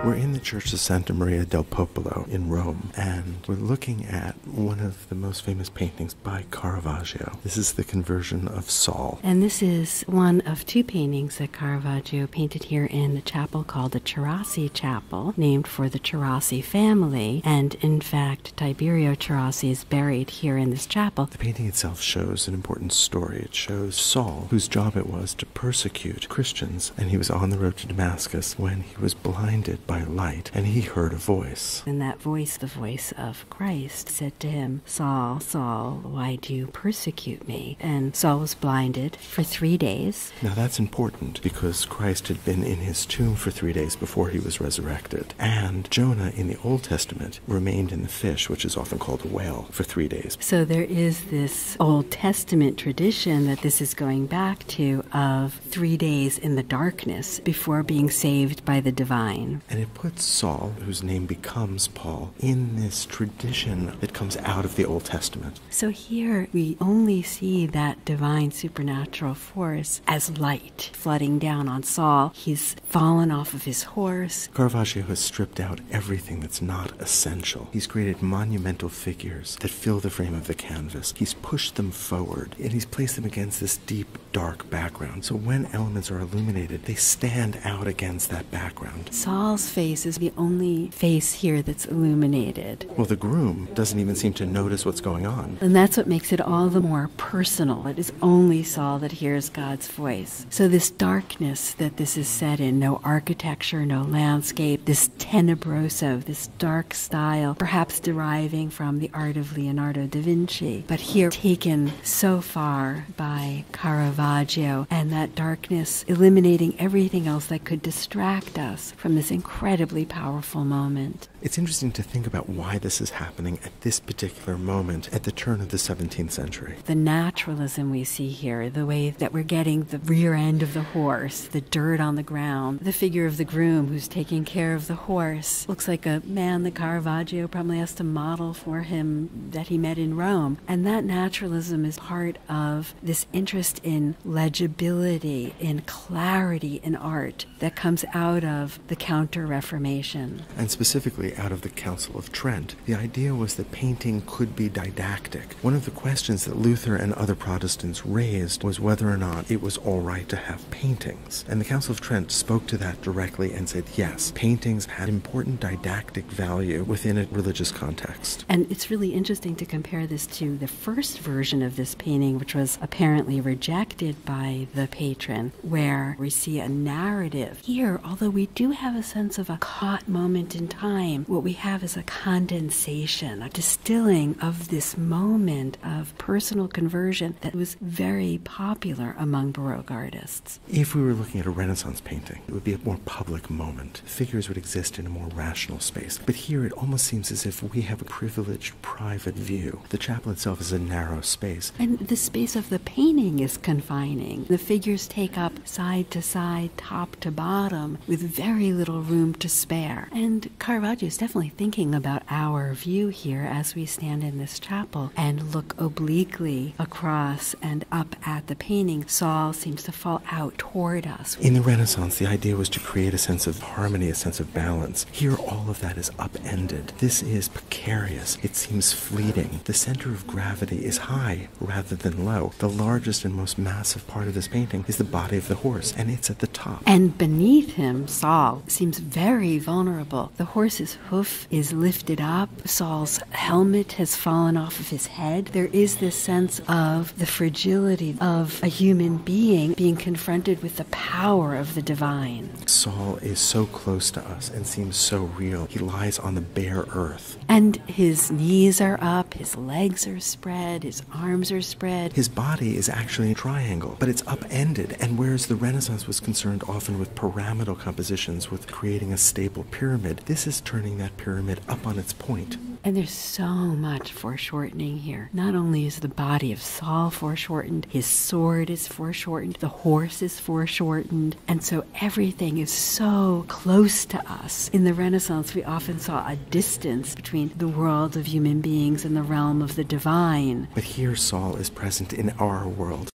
We're in the Church of Santa Maria del Popolo in Rome, and we're looking at one of the most famous paintings by Caravaggio. This is the Conversion of Saul. And this is one of two paintings that Caravaggio painted here in the chapel called the Cherasi Chapel, named for the Cherasi family. And in fact, Tiberio Cherasi is buried here in this chapel. The painting itself shows an important story. It shows Saul, whose job it was to persecute Christians, and he was on the road to Damascus when he was blinded by light, and he heard a voice. And that voice, the voice of Christ, said to him, "Saul, Saul, why do you persecute me?" And Saul was blinded for 3 days. Now that's important because Christ had been in his tomb for 3 days before he was resurrected. And Jonah in the Old Testament remained in the fish, which is often called a whale, for 3 days. So there is this Old Testament tradition that this is going back to of 3 days in the darkness before being saved by the divine. And it puts Saul, whose name becomes Paul, in this tradition that comes out of the Old Testament. So here we only see that divine supernatural force as light flooding down on Saul. He's fallen off of his horse. Caravaggio has stripped out everything that's not essential. He's created monumental figures that fill the frame of the canvas. He's pushed them forward, and he's placed them against this deep, dark background. So when elements are illuminated, they stand out against that background. Saul's face is the only face here that's illuminated. Well, the groom doesn't even seem to notice what's going on. And that's what makes it all the more personal. It is only Saul that hears God's voice. So this darkness that this is set in, no architecture, no landscape, this tenebroso, this dark style, perhaps deriving from the art of Leonardo da Vinci, but here taken so far by Caravaggio, and that darkness eliminating everything else that could distract us from this incredibly powerful moment. It's interesting to think about why this is happening at this particular moment at the turn of the 17th century. The naturalism we see here, the way that we're getting the rear end of the horse, the dirt on the ground, the figure of the groom who's taking care of the horse, looks like a man that Caravaggio probably has to model for him that he met in Rome. And that naturalism is part of this interest in legibility, in clarity in art that comes out of the Counter-Reformation. And specifically out of the Council of Trent. The idea was that painting could be didactic. One of the questions that Luther and other Protestants raised was whether or not it was all right to have paintings. And the Council of Trent spoke to that directly and said, yes, paintings had important didactic value within a religious context. And it's really interesting to compare this to the first version of this painting, which was apparently rejected by the patron, where we see a narrative. Here, although we do have a sense of a caught moment in time, what we have is a condensation, a distilling of this moment of personal conversion that was very popular among Baroque artists. If we were looking at a Renaissance painting, it would be a more public moment. Figures would exist in a more rational space. But here it almost seems as if we have a privileged private view. The chapel itself is a narrow space. And the space of the painting is confining. The figures take up side to side, top to bottom, with very little room to spare. And Caravaggio is definitely thinking about our view here as we stand in this chapel and look obliquely across and up at the painting. Saul seems to fall out toward us. In the Renaissance, the idea was to create a sense of harmony, a sense of balance. Here, all of that is upended. This is precarious. It seems fleeting. The center of gravity is high rather than low. The largest and most massive part of this painting is the body of the horse, and it's at the top. And beneath him, Saul seems very vulnerable. The horse's hoof is lifted up. Saul's helmet has fallen off of his head. There is this sense of the fragility of a human being being confronted with the power of the divine. Saul is so close to us and seems so real. He lies on the bare earth. And his knees are up, his legs are spread, his arms are spread. His body is actually a triangle, but it's upended. And whereas the Renaissance was concerned often with pyramidal compositions, with creating a stable pyramid, this is turning that pyramid up on its point. And there's so much foreshortening here. Not only is the body of Saul foreshortened, his sword is foreshortened, the horse is foreshortened, and so everything is so close to us. In the Renaissance, we often saw a distance between the world of human beings and the realm of the divine. But here Saul is present in our world.